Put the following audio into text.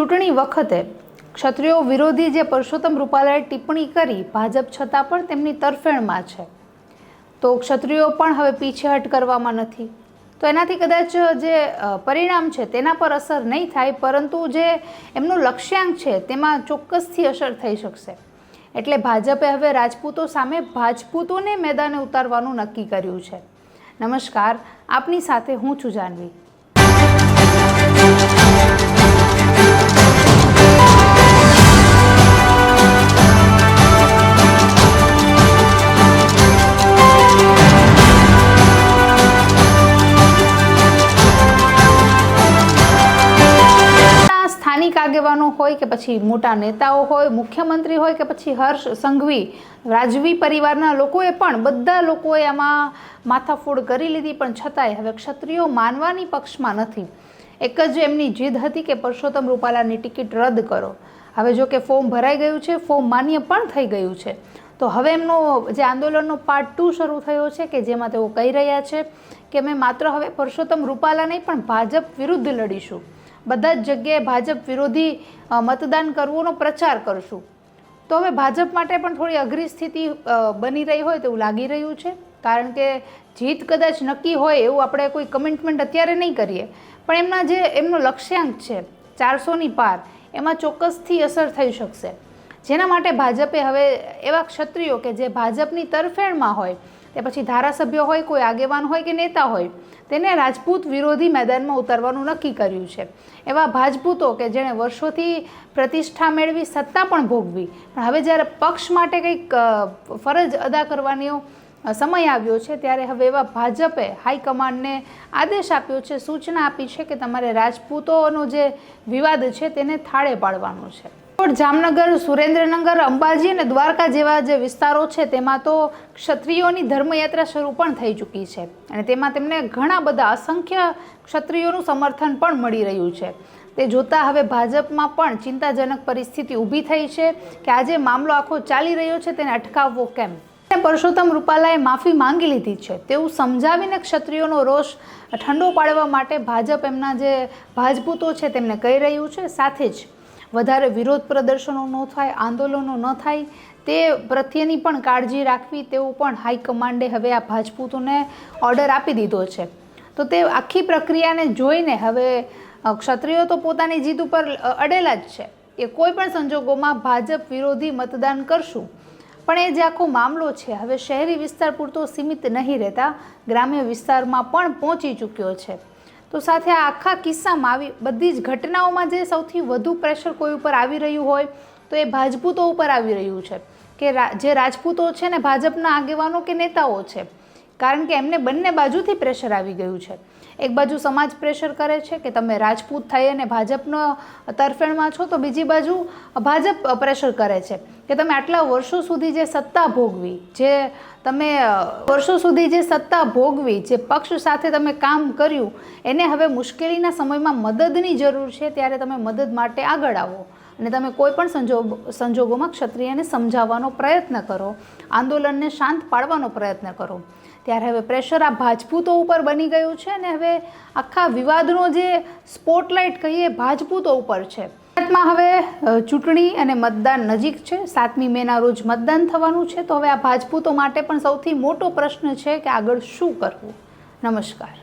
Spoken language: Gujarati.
ચૂંટણી વખતે ક્ષત્રિયો વિરોધી જે પરસોત્તમ રૂપાલાએ ટિપ્પણી કરી ભાજપ છતાં પણ તેમની તરફેણમાં છે, તો ક્ષત્રિયો પણ હવે પીછેહટ કરવામાં નથી, તો એનાથી કદાચ જે પરિણામ છે તેના પર અસર નહીં થાય, પરંતુ જે એમનું લક્ષ્યાંક છે તેમાં ચોક્કસથી અસર થઈ શકશે. એટલે ભાજપે હવે રાજપૂતો સામે ભાજપૂતોને મેદાને ઉતારવાનું નક્કી કર્યું છે. નમસ્કાર, આપની સાથે હું છું જાનવી. સ્થાનિક આગેવાનો હોય કે પછી મોટા નેતાઓ હોય, મુખ્યમંત્રી હોય કે પછી હર્ષ સંઘવી, રાજવી પરિવારના લોકોએ પણ બધા લોકોએ આમાં માથાફોડ કરી લીધી, પણ છતાંય હવે ક્ષત્રિયો માનવાની પક્ષમાં નથી. એક જ એમની જીદ હતી કે પરસોત્તમ રૂપાલાની ટિકિટ રદ કરો. હવે જો કે ફોર્મ ભરાઈ ગયું છે, ફોર્મ માન્ય પણ થઈ ગયું છે, તો હવે એમનો જે આંદોલનનો પાર્ટ 2 શરૂ થયો છે કે જેમાં તેઓ કહી રહ્યા છે કે અમે માત્ર હવે પરસોત્તમ રૂપાલા નહીં પણ ભાજપ વિરુદ્ધ લડીશું, બધા જ જગ્યાએ ભાજપ વિરોધી મતદાન કરવાનો પ્રચાર કરશું. તો હવે ભાજપ માટે પણ થોડી અઘરી સ્થિતિ બની રહી હોય તેવું લાગી રહ્યું છે, કારણ કે જીત કદાચ નક્કી હોય એવું આપણે કોઈ કમિટમેન્ટ અત્યારે નહીં કરીએ, પણ એમના જે એમનો લક્ષ્યાંક છે 400ની પાર, એમાં ચોક્કસથી અસર થઈ શકશે. જેના માટે ભાજપે હવે એવા ક્ષત્રિયો કે જે ભાજપની તરફેણમાં હોય, તે પછી ધારાસભ્ય હોય, કોઈ આગેવાન હોય કે નેતા હોય, તેને રાજપૂત વિરોધી મેદાનમાં ઉતારવાનું નક્કી કર્યું છે. એવા ભાજપૂતો કે જેણે વર્ષોથી પ્રતિષ્ઠા મેળવી, સત્તા પણ ભોગવી, પણ હવે જ્યારે પક્ષ માટે કંઈક ફરજ અદા કરવાનો સમય આવ્યો છે, ત્યારે હવે એવા ભાજપે હાઈકમાન્ડને આદેશ આપ્યો છે, સૂચના આપી છે કે તમારે રાજપૂતોનો જે વિવાદ છે તેને થાળે પાડવાનો છે. જામનગર, સુરેન્દ્રનગર, અંબાજી અને દ્વારકા જેવા જે વિસ્તારો છે તેમાં તો ક્ષત્રિયોની ધર્મયાત્રા શરૂ પણ થઈ ચૂકી છે, અને તેમાં તેમને ઘણા બધા અસંખ્ય ક્ષત્રિયોનું સમર્થન પણ મળી રહ્યું છે. તે જોતાં હવે ભાજપમાં પણ ચિંતાજનક પરિસ્થિતિ ઊભી થઈ છે કે આજે મામલો આખો ચાલી રહ્યો છે તેને અટકાવવો કેમ. પરસોત્તમ રૂપાલાએ માફી માંગી લીધી છે તેવું સમજાવીને ક્ષત્રિયોનો રોષ ઠંડો પાડવા માટે ભાજપ એમના જે ભાજપૂતો છે તેમને કહી રહ્યું છે. સાથે જ વધારે વિરોધ પ્રદર્શનો ન થાય, આંદોલનો ન થાય તે પ્રત્યેની પણ કાળજી રાખવી તેવું પણ હાઈકમાન્ડે હવે આ ભાજપૂતોને ઓર્ડર આપી દીધો છે. તો તે આખી પ્રક્રિયાને જોઈને હવે ક્ષત્રિયો તો પોતાની જીદ ઉપર અડેલા જ છે કે કોઈ પણ સંજોગોમાં ભાજપ વિરોધી મતદાન કરશું. પણ એ જે આખો મામલો છે હવે શહેરી વિસ્તાર પૂરતો સીમિત નહીં રહેતા ગ્રામ્ય વિસ્તારમાં પણ પહોંચી ચૂક્યો છે. તો સાથે આ આખા કિસ્સામાં આવી બધી જ ઘટનાઓમાં જે સૌથી વધુ પ્રેશર કોઈ ઉપર આવી રહ્યું હોય તો એ ભાજપૂતો ઉપર આવી રહ્યું છે કે જે રાજપૂતો છે ને ભાજપના આગેવાનો કે નેતાઓ છે, કારણ કે એમને બંને બાજુથી પ્રેશર આવી ગયું છે. એક બાજુ સમાજ પ્રેશર કરે છે કે તમે રાજપૂત થઈ અને ભાજપનો તરફેણમાં છો, તો બીજી બાજુ ભાજપ પ્રેશર કરે છે કે તમે આટલા વર્ષો સુધી જે સત્તા ભોગવી, જે પક્ષ સાથે તમે કામ કર્યું, એને હવે મુશ્કેલીના સમયમાં મદદની જરૂર છે, ત્યારે તમે મદદ માટે આગળ આવો અને તમે કોઈ પણ સંજોગોમાં ક્ષત્રિયને સમજાવવાનો પ્રયત્ન કરો, આંદોલનને શાંત પાડવાનો પ્રયત્ન કરો. ત્યારે હવે પ્રેશર આ ભાજપૂતો ઉપર બની ગયું છે અને હવે આખા વિવાદનો જે સ્પોટલાઇટ કહીએ ભાજપૂતો ઉપર છે. ભારતમાં હવે ચૂંટણી અને મતદાન નજીક છે, 7મી મેના રોજ મતદાન થવાનું છે, તો હવે આ ભાજપૂતો માટે પણ સૌથી મોટો પ્રશ્ન છે કે આગળ શું કરવું. નમસ્કાર.